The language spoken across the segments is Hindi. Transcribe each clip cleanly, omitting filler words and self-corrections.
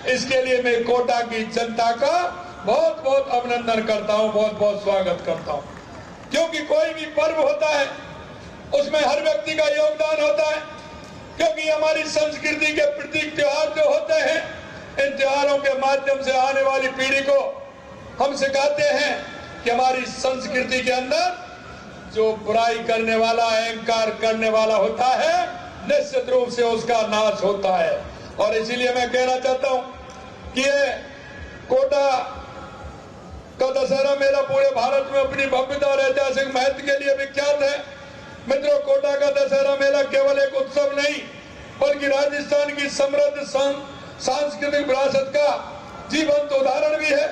इसके लिए मैं कोटा की जनता का बहुत बहुत अभिनंदन करता हूं, बहुत बहुत स्वागत करता हूं। क्योंकि कोई भी पर्व होता है उसमें हर व्यक्ति का योगदान होता है, क्योंकि हमारी संस्कृति के प्रतीक त्योहार जो होते हैं, इन त्योहारों के माध्यम से आने वाली पीढ़ी को हम सिखाते हैं कि हमारी संस्कृति के अंदर जो बुराई करने वाला, अहंकार करने वाला होता है, निश्चित रूप से उसका नाश होता है। और इसीलिए मैं कहना चाहता हूं कि ये कोटा का दशहरा मेला पूरे भारत में अपनी भव्यता और ऐतिहासिक महत्व के लिए विख्यात है। मित्रों, कोटा का दशहरा मेला केवल एक उत्सव नहीं बल्कि राजस्थान की समृद्ध सांस्कृतिक विरासत का जीवंत उदाहरण भी है।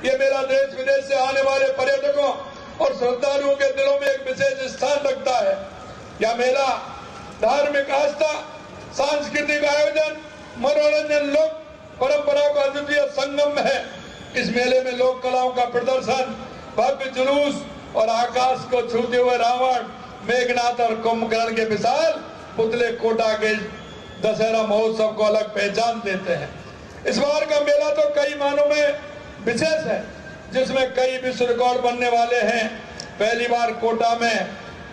ये मेला देश विदेश से आने वाले पर्यटकों और श्रद्धालुओं के दिलों में एक विशेष स्थान रखता है। यह मेला धार्मिक आस्था, सांस्कृतिक आयोजन, मनोरंजन, लोक परंपरा का अद्वितीय संगम है। इस मेले में लोक कलाओं का प्रदर्शन, भव्य जुलूस और आकाश को छूते हुए रावण, मेघनाथ और कुंभकर्ण के विशाल पुतले कोटा के दशहरा महोत्सव को अलग पहचान देते हैं। इस बार का मेला तो कई मानों में विशेष है, जिसमें कई विश्व रिकॉर्ड बनने वाले हैं। पहली बार कोटा में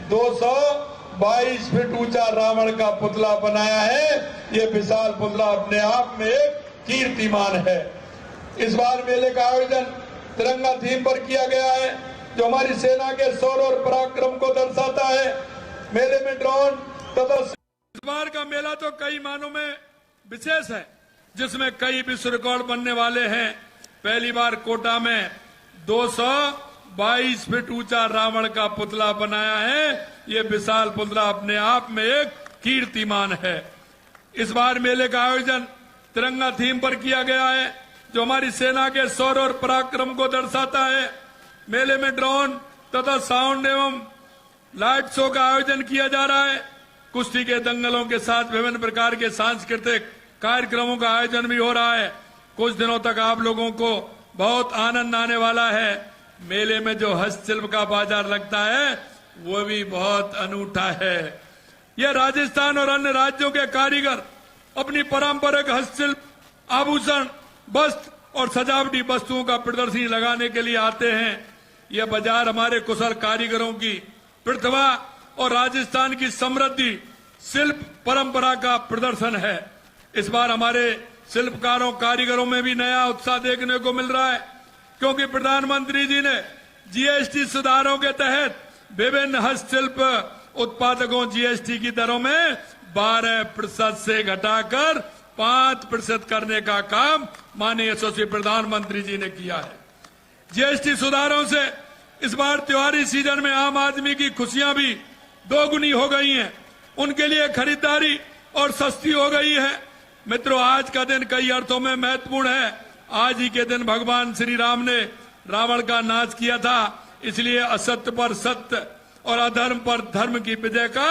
222 फीट ऊंचा रावण का पुतला बनाया है। ये विशाल पुतला अपने आप में एक कीर्तिमान है। इस बार मेले का आयोजन तिरंगा थीम पर किया गया है, जो हमारी सेना के शौर्य और पराक्रम को दर्शाता है। मेले में ड्रोन तथा इस बार का मेला तो कई मानों में विशेष है, जिसमें कई विश्व रिकॉर्ड बनने वाले हैं। पहली बार कोटा में 222 फीट ऊंचा रावण का पुतला बनाया है। ये विशाल पुतला अपने आप में एक कीर्तिमान है। इस बार मेले का आयोजन तिरंगा थीम पर किया गया है, जो हमारी सेना के शौर्य और पराक्रम को दर्शाता है। मेले में ड्रोन तथा साउंड एवं लाइट शो का आयोजन किया जा रहा है। कुश्ती के दंगलों के साथ विभिन्न प्रकार के सांस्कृतिक कार्यक्रमों का आयोजन भी हो रहा है। कुछ दिनों तक आप लोगों को बहुत आनंद आने वाला है। मेले में जो हस्तशिल्प का बाजार लगता है वो भी बहुत अनूठा है। यह राजस्थान और अन्य राज्यों के कारीगर अपनी पारंपरिक हस्तशिल्प, आभूषण, वस्त्र और सजावटी वस्तुओं का प्रदर्शनी लगाने के लिए आते हैं। यह बाजार हमारे कुशल कारीगरों की प्रतिभा और राजस्थान की समृद्धि शिल्प परंपरा का प्रदर्शन है। इस बार हमारे शिल्पकारों, कारीगरों में भी नया उत्साह देखने को मिल रहा है, क्योंकि प्रधानमंत्री जी ने जीएसटी सुधारों के तहत विभिन्न हस्तशिल्प उत्पादकों जीएसटी की दरों में 12% से घटाकर 5% करने का काम माननीय यशस्वी प्रधानमंत्री जी ने किया है। जीएसटी सुधारों से इस बार त्योहारी सीजन में आम आदमी की खुशियां भी दोगुनी हो गई हैं। उनके लिए खरीदारी और सस्ती हो गई है। मित्रों, आज का दिन कई अर्थों में महत्वपूर्ण है। आज ही के दिन भगवान श्री राम ने रावण का नाश किया था, इसलिए असत्य पर सत्य और अधर्म पर धर्म की विजय का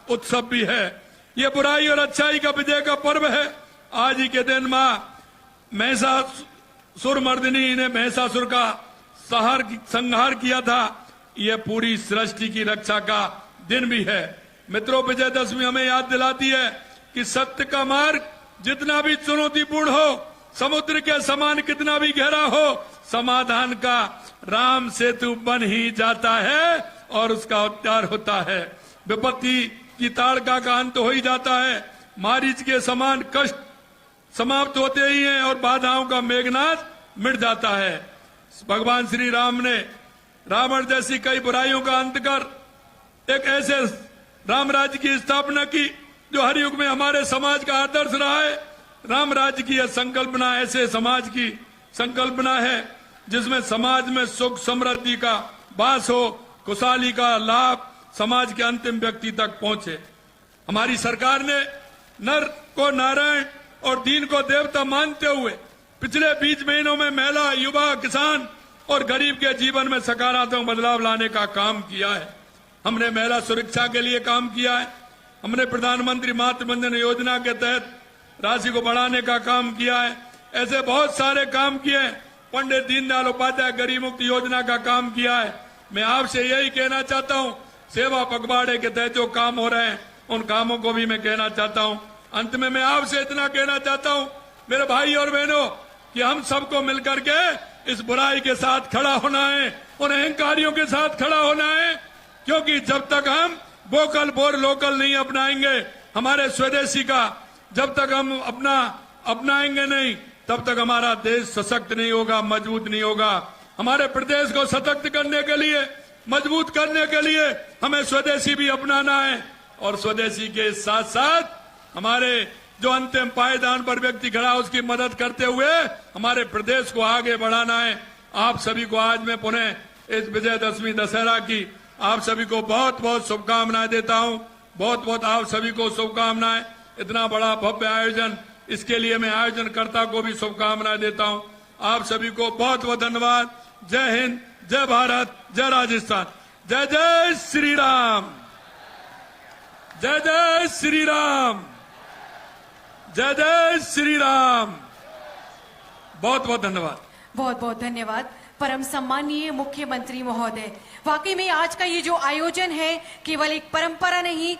उत्सव भी है। ये बुराई और अच्छाई का विजय का पर्व है। आज ही के दिन मां महिषासुर मर्दिनी ने महिषासुर का संहार किया था। यह पूरी सृष्टि की रक्षा का दिन भी है। मित्रों, विजयदशमी हमें याद दिलाती है कि सत्य का मार्ग जितना भी चुनौतीपूर्ण हो, समुद्र के समान कितना भी गहरा हो, समाधान का राम सेतु बन ही जाता है और उसका उद्धार होता है। विपत्ति की ताड़का का अंत हो ही जाता है। मारीच के समान कष्ट समाप्त होते ही हैं और बाधाओं का मेघनाद मिट जाता है। भगवान श्री राम ने रावण जैसी कई बुराइयों का अंत कर एक ऐसे राम राज्य की स्थापना की जो हर युग में हमारे समाज का आदर्श रहा है। राम राज्य की यह संकल्पना ऐसे समाज की संकल्पना है जिसमें समाज में सुख समृद्धि का वास हो, खुशहाली का लाभ समाज के अंतिम व्यक्ति तक पहुंचे। हमारी सरकार ने नर को नारायण और दीन को देवता मानते हुए पिछले 20 महीनों में महिला, युवा, किसान और गरीब के जीवन में सकारात्मक बदलाव लाने का काम किया है। हमने महिला सुरक्षा के लिए काम किया है। हमने प्रधानमंत्री मातृ वंदना योजना के तहत राशि को बढ़ाने का काम किया है। ऐसे बहुत सारे काम किए हैं। पंडित दीनदयाल उपाध्याय गरीब मुक्ति योजना का काम किया है। मैं आपसे यही कहना चाहता हूं, सेवा पखवाड़े के तहत जो काम हो रहे हैं उन कामों को भी मैं कहना चाहता हूं। अंत में मैं आपसे इतना कहना चाहता हूं मेरे भाई और बहनों, कि हम सबको मिलकर के इस बुराई के साथ खड़ा होना है, उन अहंकारियों के साथ खड़ा होना है, क्योंकि जब तक हम वोकल फॉर लोकल नहीं अपनाएंगे, हमारे स्वदेशी का जब तक हम अपनाएंगे नहीं, तब तक हमारा देश सशक्त नहीं होगा, मजबूत नहीं होगा। हमारे प्रदेश को सशक्त करने के लिए, मजबूत करने के लिए हमें स्वदेशी भी अपनाना है, और स्वदेशी के साथ साथ हमारे जो अंतिम पायदान पर व्यक्ति खड़ा है उसकी मदद करते हुए हमारे प्रदेश को आगे बढ़ाना है। आप सभी को आज मैं पुनः इस विजयदशमी दशहरा की आप सभी को बहुत बहुत शुभकामनाएं देता हूं। बहुत बहुत आप सभी को शुभकामनाएं। इतना बड़ा भव्य आयोजन, इसके लिए मैं आयोजनकर्ता को भी शुभकामनाएं देता हूं। आप सभी को बहुत बहुत धन्यवाद। जय हिंद, जय भारत, जय राजस्थान, जय जय श्री राम, जय जय श्री राम, जय जय श्री राम। बहुत बहुत धन्यवाद। बहुत बहुत धन्यवाद परम सम्मानीय मुख्यमंत्री महोदय। वाकई में आज का ये जो आयोजन है केवल एक परंपरा नहीं,